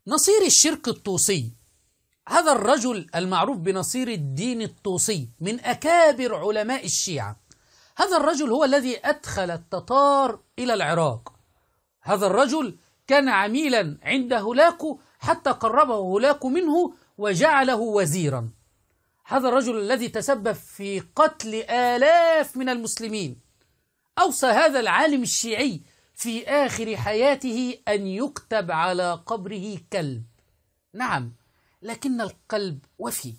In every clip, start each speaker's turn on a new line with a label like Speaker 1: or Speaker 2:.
Speaker 1: نصير الشرك الطوسي، هذا الرجل المعروف بنصير الدين الطوسي من أكابر علماء الشيعة. هذا الرجل هو الذي أدخل التتار إلى العراق. هذا الرجل كان عميلا عند هولاكو حتى قربه هولاكو منه وجعله وزيرا. هذا الرجل الذي تسبب في قتل آلاف من المسلمين. أوصى هذا العالم الشيعي في آخر حياته أن يكتب على قبره كلب. نعم، لكن القلب وفي،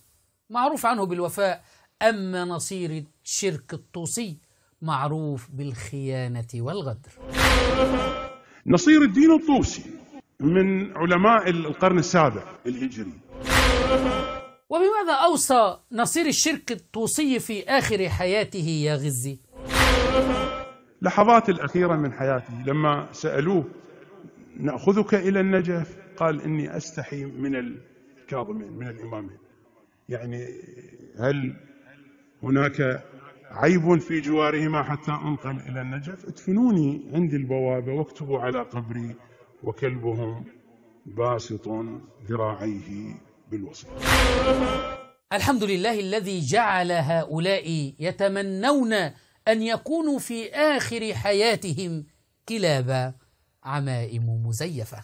Speaker 1: معروف عنه بالوفاء. أما نصير الشرك الطوسي معروف بالخيانة والغدر.
Speaker 2: نصير الدين الطوسي من علماء القرن السابع الهجري.
Speaker 1: وبماذا أوصى نصير الشرك الطوسي في آخر حياته يا غزي؟
Speaker 2: لحظات الأخيرة من حياته لما سألوه نأخذك إلى النجف قال إني أستحي من الكاظمين، من الإمامين. يعني هل هناك عيب في جوارهما حتى أنقل إلى النجف؟ ادفنوني عند البوابة واكتبوا على قبري وكلبهم باسط ذراعيه بالوسط.
Speaker 1: الحمد لله الذي جعل هؤلاء يتمنون أن يكونوا في آخر حياتهم كلاب عمائم مزيفة.